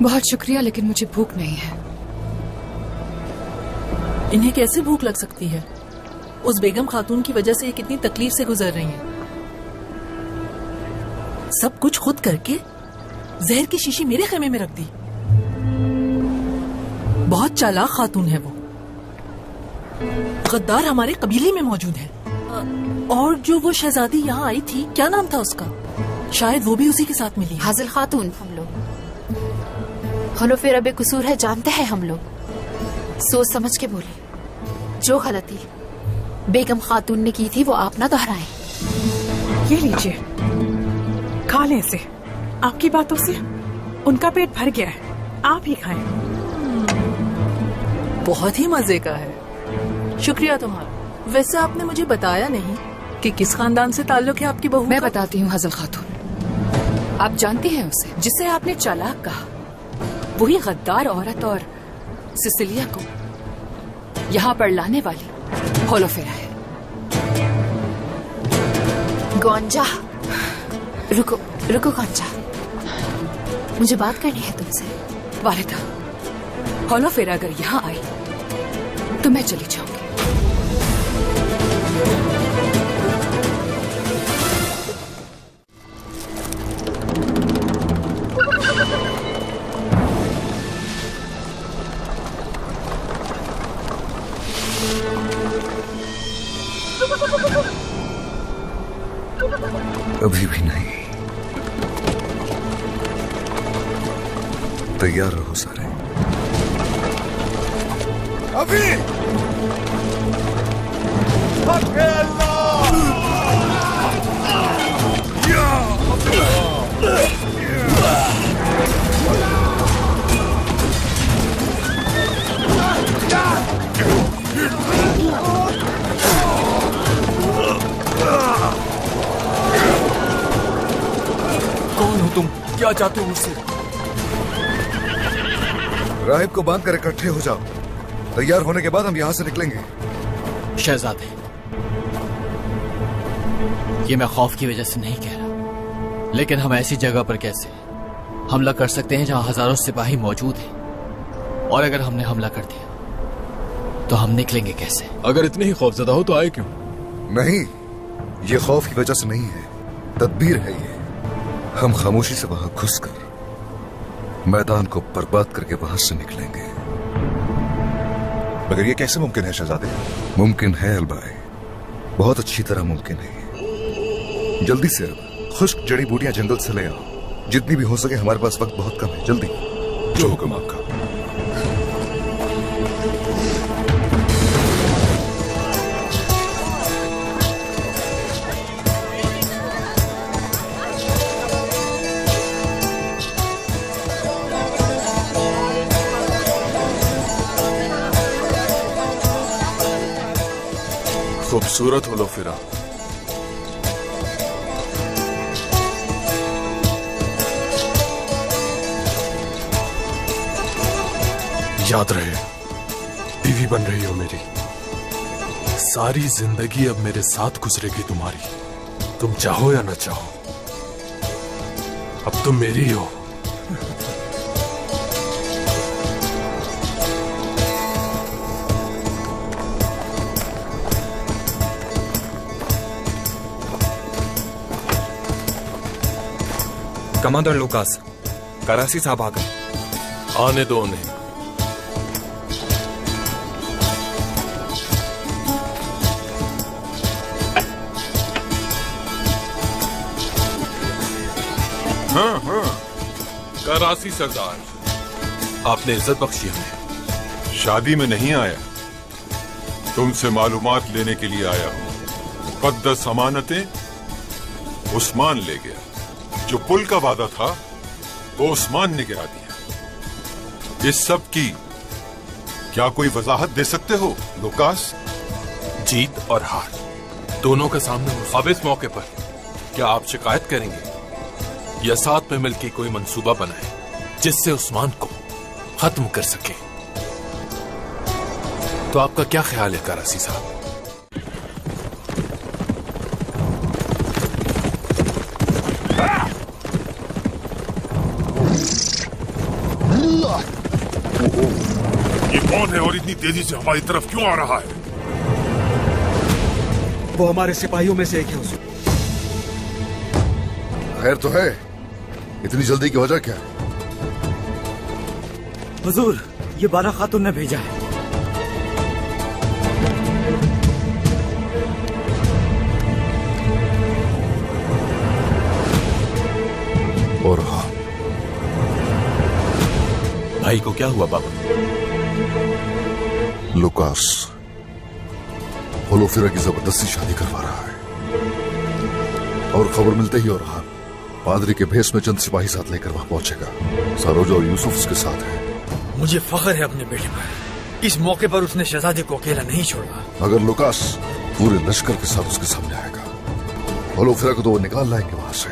बहुत शुक्रिया, लेकिन मुझे भूख नहीं है। इन्हें कैसे भूख लग सकती है? उस बेगम खातून की वजह से ये कितनी तकलीफ से गुजर रही हैं। सब कुछ खुद करके जहर की शीशी मेरे खेमे में रख दी। बहुत चालाक खातून है वो। गद्दार हमारे कबीले में मौजूद है। और जो वो शहजादी यहाँ आई थी, क्या नाम था उसका? शायद वो भी उसी के साथ मिली। हाजिल खातून, हम लोग हलोफेरा बेकसूर है, जानते हैं हम लोग। सोच समझ के बोले। जो गलती बेगम खातून ने की थी वो आप ना दोहराएं। ये लीजिए, खा लें इसे। आपकी बातों से उनका पेट भर गया है, आप ही खाएं। बहुत ही मजे का है। शुक्रिया तुम्हारा। वैसे आपने मुझे बताया नहीं कि किस खानदान से ताल्लुक है आपकी बहू मैं का? बताती हूँ हाजिल खातून। आप जानती हैं उसे, जिसे आपने चालाक कहा, वही गद्दार औरत और सिसिलिया को यहाँ पर लाने वाली होलोफेरा है। गोंजा, रुको रुको गोंजा, मुझे बात करनी है तुमसे। वालिदा, होलोफेरा अगर यहाँ आई तो मैं चली जाऊंगी। अभी भी नहीं। तैयार रहो सारे। अभी कौन हो तुम? क्या चाहते हो मुझसे? राहिब को बांध कर इकट्ठे हो जाओ। तैयार होने के बाद हम यहाँ से निकलेंगे। शहजादे, ये मैं खौफ की वजह से नहीं कह रहा, लेकिन हम ऐसी जगह पर कैसे हमला कर सकते हैं जहां हजारों सिपाही मौजूद हैं? और अगर हमने हमला कर दिया तो हम निकलेंगे कैसे? अगर इतने ही खौफजदा हो तो आए क्यों? नहीं, ये खौफ की वजह से नहीं है, तदबीर है ये। हम खामोशी से वहां घुसकर मैदान को बर्बाद करके वहां से निकलेंगे। मगर ये कैसे मुमकिन है शहजादे? मुमकिन है अलबाई, बहुत अच्छी तरह मुमकिन है। जल्दी से अब खुश्क जड़ी बूटियां जंगल से ले आओ। जितनी भी हो सके, हमारे पास वक्त बहुत कम है। जल्दी। जो हुक्म आपका। खूबसूरत होलोफेरा। याद रहे, बीवी बन रही हो मेरी। सारी जिंदगी अब मेरे साथ गुजरेगी तुम्हारी, तुम चाहो या ना चाहो। अब तुम मेरी हो। कमांडर लुकास, कराची साहब आ गए। आने दो उन्हें। हाँ, कराची सरदार, आपने इज्जत बख्शी हमें। शादी में नहीं आया, तुमसे मालूमात लेने के लिए आया हूं। मुकद्दस अमानतें उस्मान ले गया। जो पुल का वादा था वो उस्मान ने गिरा दिया। इस सब की क्या कोई वजाहत दे सकते हो लुकास? जीत और हार दोनों के सामने। अब इस मौके पर क्या आप शिकायत करेंगे या साथ में मिलकर कोई मंसूबा बनाए जिससे उस्मान को खत्म कर सके? तो आपका क्या ख्याल है कराची साहब? ये कौन है और इतनी तेजी से हमारी तरफ क्यों आ रहा है? वो हमारे सिपाहियों में से एक है हुजूर। खैर तो है, इतनी जल्दी की वजह क्या है? हुजूर, ये बारा खातून ने भेजा है। और हाँ, भाई को क्या हुआ बाबा? लुकास होलोफिरा की जबरदस्ती शादी करवा रहा है और खबर मिलते ही और पादरी के भेष में चंद सिपाही साथ लेकर वहां पहुंचेगा। सरोज और यूसुफ उसके साथ है। मुझे फख्र है अपने बेटे पर। इस मौके पर उसने शहजादे को अकेला नहीं छोड़ा। अगर लुकास पूरे लश्कर के साथ उसके सामने आएगा, होलोफिरा को तो वो निकाल लाएंगे वहां से,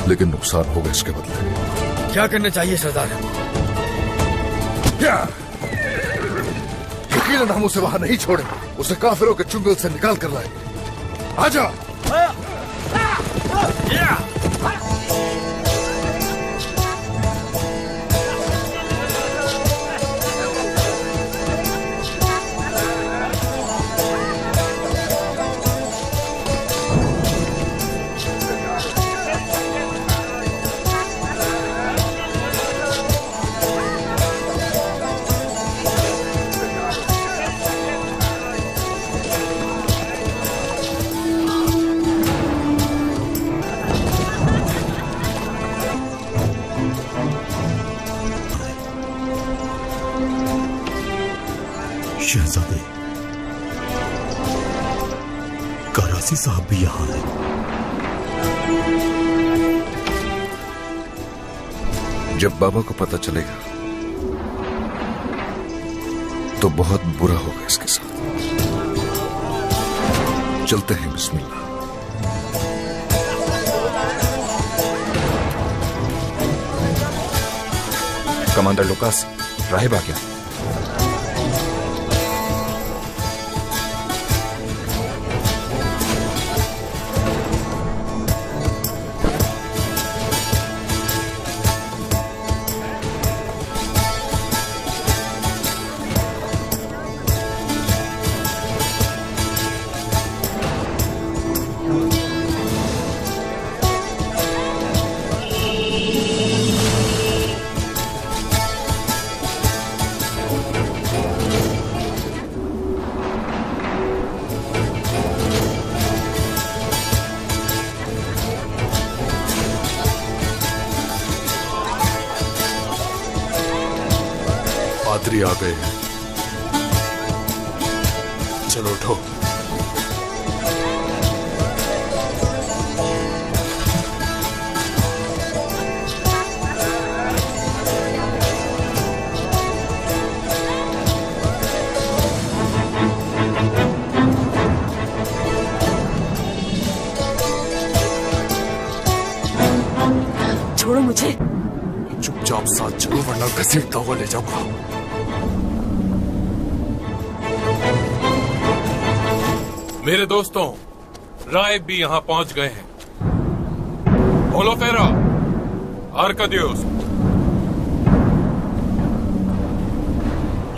लेकिन नुकसान होगा इसके बदले। क्या करना चाहिए शहजादे? यकीनन हम उसे वहां नहीं छोड़ेंगे। उसे काफिरों के चुंगल से निकाल कर लाएंगे। आजा। शहजादे, करासी साहब भी यहां है। जब बाबा को पता चलेगा तो बहुत बुरा होगा इसके साथ। चलते हैं, बिस्मिल्लाह। कमांडर लुकास, राहिब आ गया। पादरी आ गए हैं। चलो उठो। छोड़ो मुझे। चुपचाप साथ चलो वरना घसीटता हुआ ले जाऊंगा। मेरे दोस्तों, राहिब भी यहां पहुंच गए हैं। होलोफेरा, आर्कदियोस,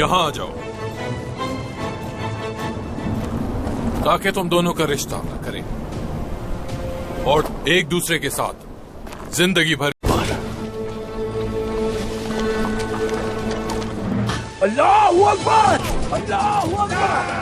यहां आ जाओ ताकि तुम दोनों का रिश्ता करें और एक दूसरे के साथ जिंदगी भर। अल्लाहू अकबर! अल्लाहू अकबर!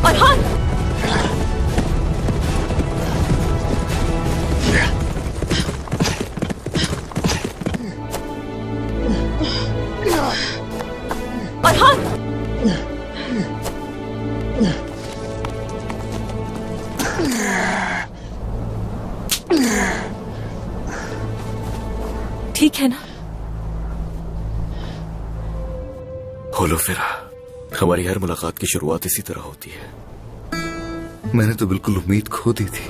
फरहान! फरहान! ठीक है ना? होलोफेरा, हमारी हर मुलाकात की शुरुआत इसी तरह होती है। मैंने तो बिल्कुल उम्मीद खो दी थी।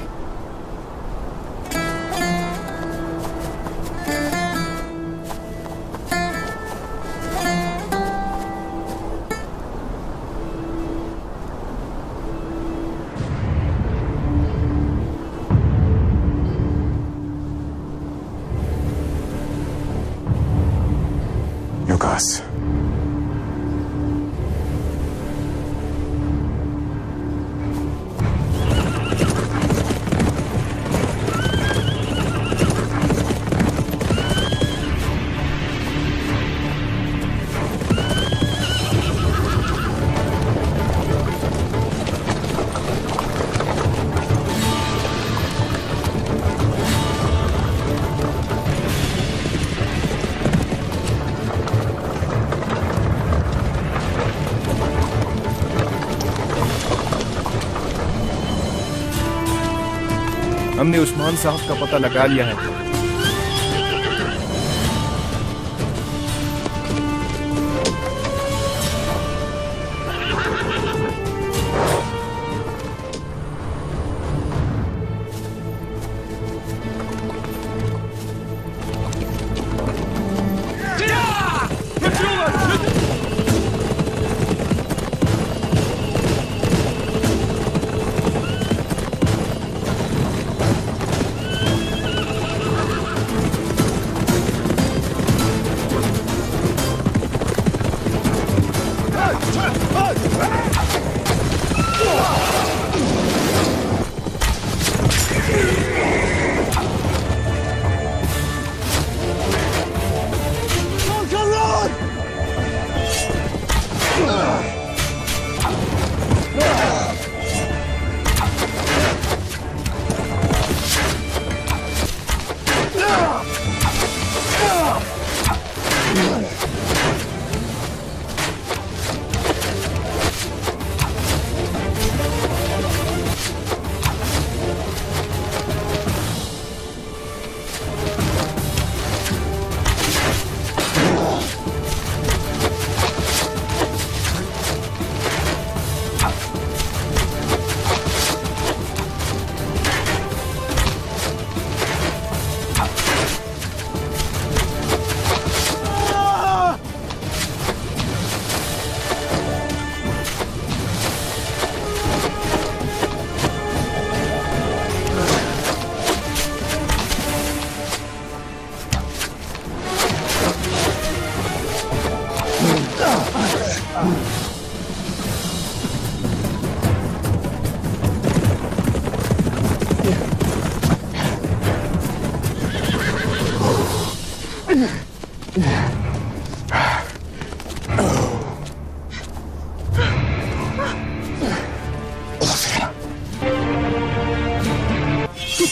युगास, हमने उस्मान साहब का पता लगा लिया है।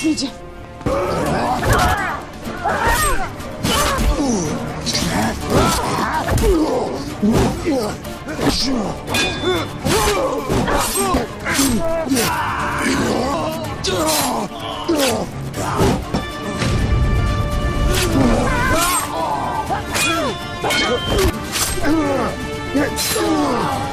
लीजिए। Yeah.